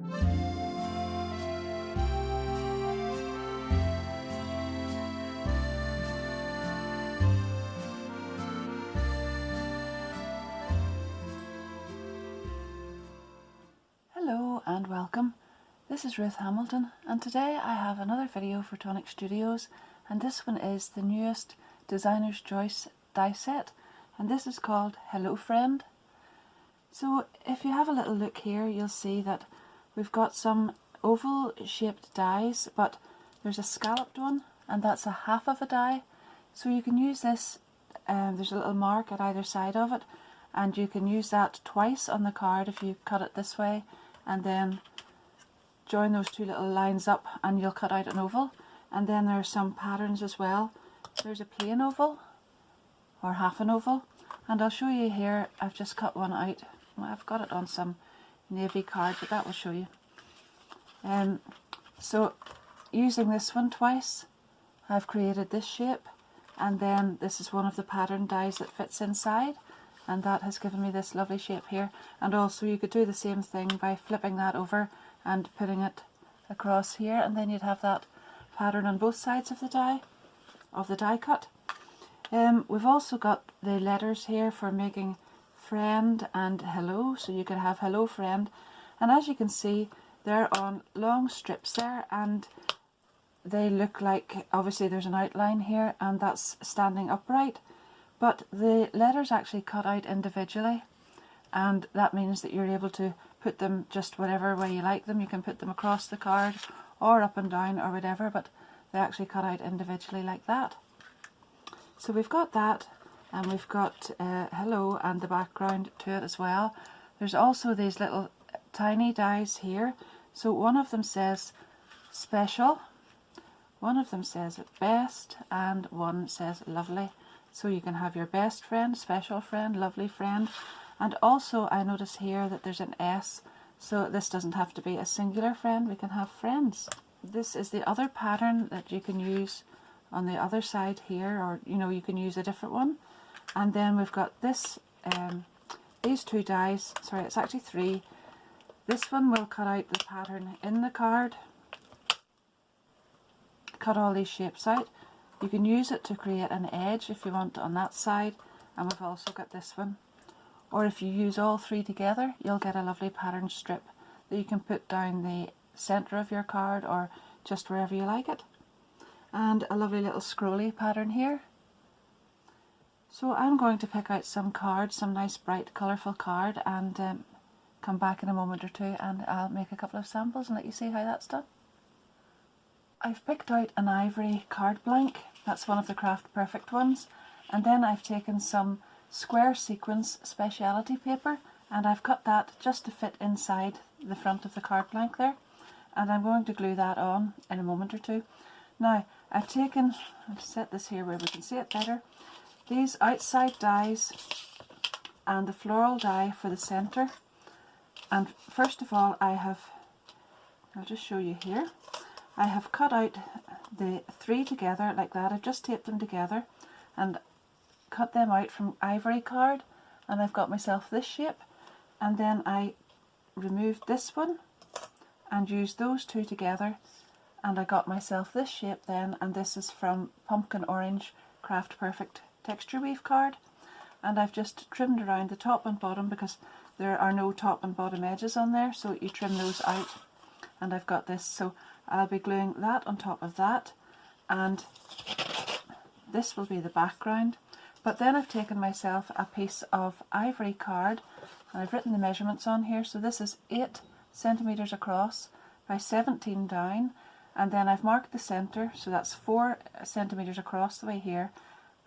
Hello and welcome. This is Ruth Hamilton, and today I have another video for Tonic Studios, and this one is the newest Designer's Choice die set, and this is called Hello Friend. So if you have a little look here, you'll see that we've got some oval shaped dies, but there's a scalloped one, and that's a half of a die. So you can use this, there's a little mark at either side of it, and you can use that twice on the card if you cut it this way, and then join those two little lines up and you'll cut out an oval. And then there are some patterns as well. There's a plain oval or half an oval, and I'll show you here. I've just cut one out. Well, I've got it on some navy card, but that will show you. So using this one twice, I've created this shape, and then this is one of the pattern dies that fits inside, and that has given me this lovely shape here. And also you could do the same thing by flipping that over and putting it across here, and then you'd have that pattern on both sides of the die cut. We've also got the letters here for making friend and hello, so you could have hello friend, and as you can see they're on long strips there, and they look like, obviously there's an outline here and that's standing upright, but the letters actually cut out individually, and that means that you're able to put them just whatever way you like them. You can put them across the card or up and down or whatever, but they actually cut out individually like that. So we've got that, and we've got hello and the background to it as well. There's also these little tiny dies here. So one of them says special, one of them says best, and one says lovely. So you can have your best friend, special friend, lovely friend. And also I notice here that there's an S, so this doesn't have to be a singular friend, we can have friends. This is the other pattern that you can use on the other side here, or you can use a different one. And then we've got this, these two dies, sorry, it's actually three. This one will cut out the pattern in the card, cut all these shapes out. You can use it to create an edge if you want on that side, and we've also got this one. Or if you use all three together, you'll get a lovely pattern strip that you can put down the centre of your card or just wherever you like it. And a lovely little scrolly pattern here. So I'm going to pick out some cards, some nice bright colourful card, and come back in a moment or two and I'll make a couple of samples and let you see how that's done. I've picked out an ivory card blank, that's one of the Craft Perfect ones, and then I've taken some square Sequins Speciality paper and I've cut that just to fit inside the front of the card blank there, and I'm going to glue that on in a moment or two. Now I've taken, I'll set this here where we can see it better, these outside dies and the floral die for the centre, and first of all I'll just show you here. I have cut out the three together like that. I've just taped them together and cut them out from ivory card, and I've got myself this shape, and then I removed this one and used those two together, and I got myself this shape then, and this is from Pumpkin Orange Craft Perfect texture weave card, and I've just trimmed around the top and bottom because there are no top and bottom edges on there, so you trim those out, and I've got this. So I'll be gluing that on top of that, and this will be the background. But then I've taken myself a piece of ivory card and I've written the measurements on here. So this is 8 centimeters across by 17 down, and then I've marked the centre, so that's 4 centimeters across the way here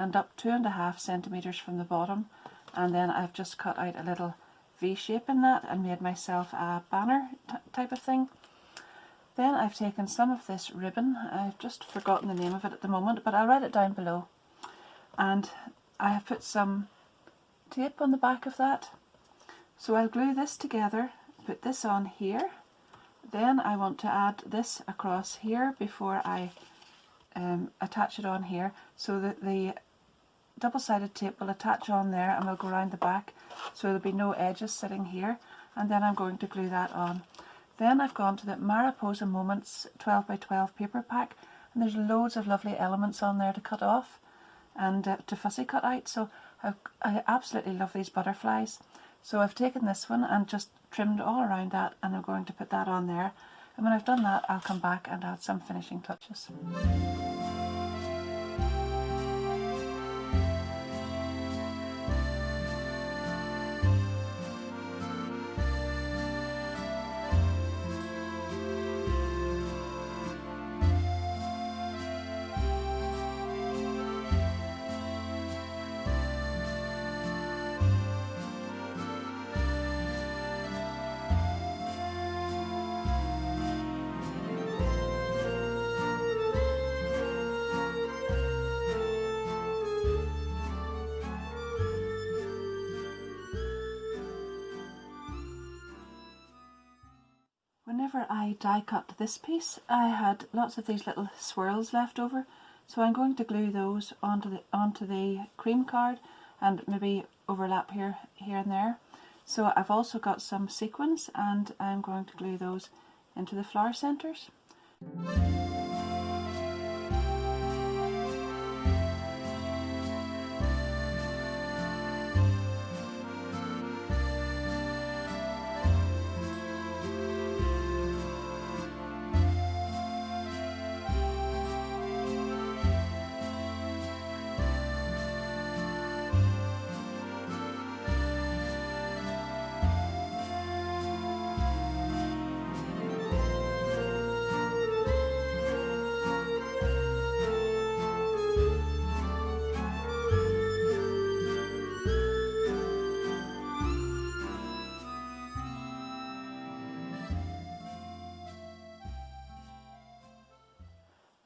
and up 2.5 centimeters from the bottom, and then I've just cut out a little V shape in that and made myself a banner type of thing. Then I've taken some of this ribbon, I've just forgotten the name of it at the moment, but I'll write it down below, and I have put some tape on the back of that. So I'll glue this together, put this on here, then I want to add this across here before I attach it on here, so that the double-sided tape will attach on there and will go around the back, so there'll be no edges sitting here, and then I'm going to glue that on. Then I've gone to the Mariposa Moments 12 by 12 paper pack, and there's loads of lovely elements on there to cut off and to fussy cut out. So I absolutely love these butterflies. So I've taken this one and just trimmed all around that, and I'm going to put that on there. And when I've done that, I'll come back and add some finishing touches. Whenever I die cut this piece, I had lots of these little swirls left over, so I'm going to glue those onto the cream card and maybe overlap here and there. So I've also got some sequins, and I'm going to glue those into the flower centres.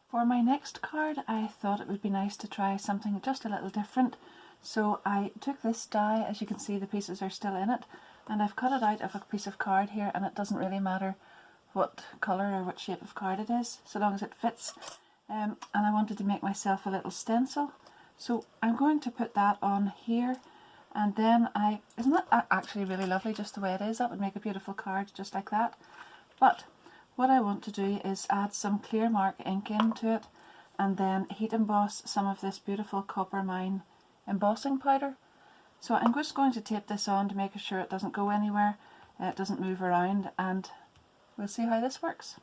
For my next card, I thought it would be nice to try something just a little different. So I took this die, as you can see the pieces are still in it, and I've cut it out of a piece of card here, and it doesn't really matter what colour or what shape of card it is, so long as it fits. And I wanted to make myself a little stencil. So I'm going to put that on here, and then isn't that actually really lovely just the way it is? That would make a beautiful card just like that. But what I want to do is add some clear mark ink into it, and then heat emboss some of this beautiful copper mine embossing powder. So I'm just going to tape this on to make sure it doesn't go anywhere, it doesn't move around, and we'll see how this works.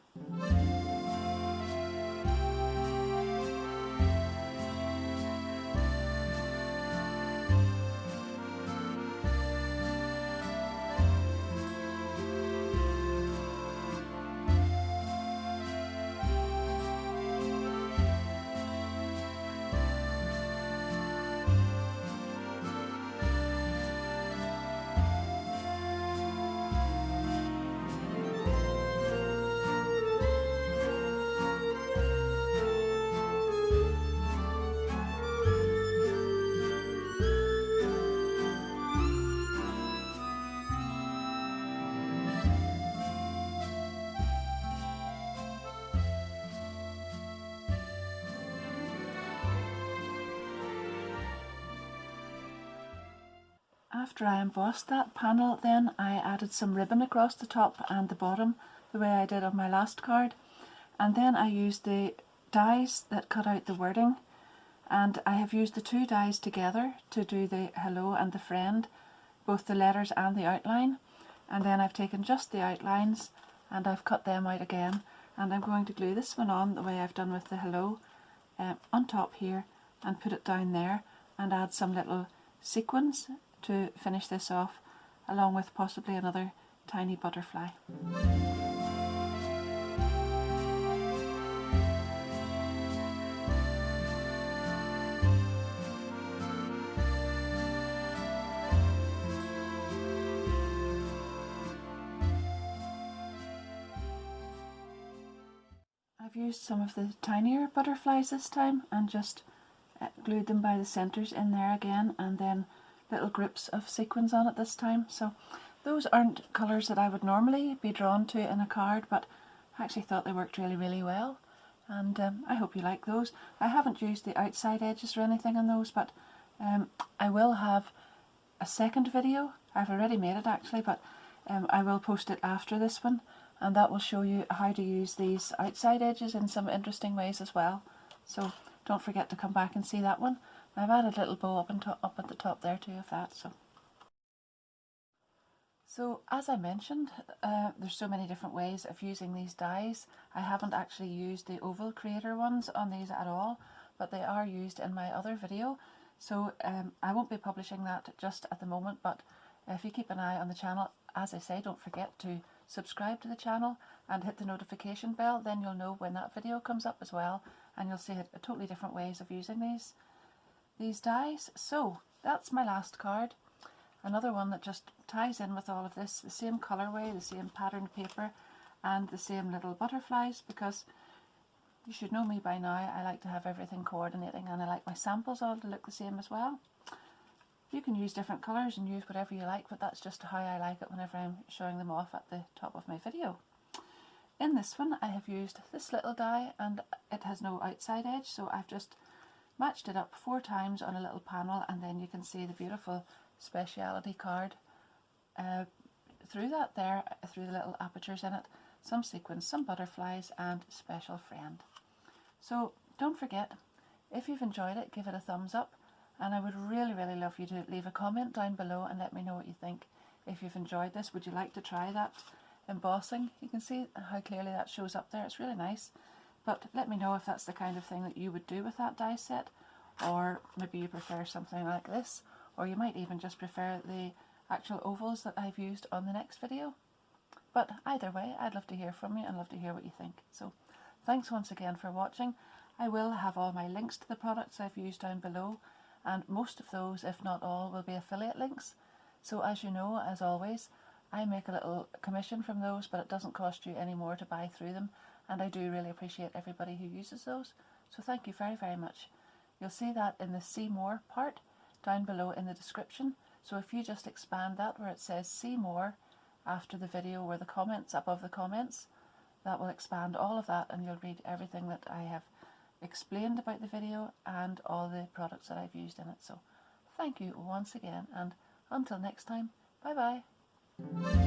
After I embossed that panel, then I added some ribbon across the top and the bottom, the way I did on my last card. And then I used the dies that cut out the wording, and I have used the two dies together to do the hello and the friend, both the letters and the outline. And then I've taken just the outlines and I've cut them out again, and I'm going to glue this one on the way I've done with the hello on top here, and put it down there, and add some little sequins to finish this off, along with possibly another tiny butterfly. I've used some of the tinier butterflies this time and just glued them by the centres in there again, and then little groups of sequins on it this time. So those aren't colours that I would normally be drawn to in a card, but I actually thought they worked really well, and I hope you like those. I haven't used the outside edges or anything on those, but I will have a second video. I've already made it actually, but I will post it after this one, and that will show you how to use these outside edges in some interesting ways as well. So don't forget to come back and see that one. I've added a little bow up at the top there too of that. So as I mentioned, there's so many different ways of using these dies. I haven't actually used the oval creator ones on these at all, but they are used in my other video. So I won't be publishing that just at the moment, but if you keep an eye on the channel, as I say, don't forget to subscribe to the channel and hit the notification bell, then you'll know when that video comes up as well, and you'll see totally different ways of using these dies. So that's my last card. Another one that just ties in with all of this, the same colourway, the same patterned paper, and the same little butterflies, because you should know me by now, I like to have everything coordinating, and I like my samples all to look the same as well. You can use different colours and use whatever you like, but that's just how I like it whenever I'm showing them off at the top of my video. In this one I have used this little die, and it has no outside edge, so I've just matched it up 4 times on a little panel, and then you can see the beautiful Speciality card through that there, through the little apertures in it, some sequins, some butterflies, and special friend. So don't forget, if you've enjoyed it, give it a thumbs up, and I would really love you to leave a comment down below and let me know what you think. If you've enjoyed this, would you like to try that embossing? You can see how clearly that shows up there, it's really nice. But let me know if that's the kind of thing that you would do with that die set, or maybe you prefer something like this, or you might even just prefer the actual ovals that I've used on the next video. But either way, I'd love to hear from you and love to hear what you think. So thanks once again for watching. I will have all my links to the products I've used down below, and most of those, if not all, will be affiliate links. So as you know, as always, I make a little commission from those, but it doesn't cost you any more to buy through them, and I do really appreciate everybody who uses those. So thank you very much. You'll see that in the See More part down below in the description. So if you just expand that where it says See More after the video, or the comments above the comments, that will expand all of that, and you'll read everything that I have explained about the video and all the products that I've used in it. So thank you once again, and until next time, bye bye.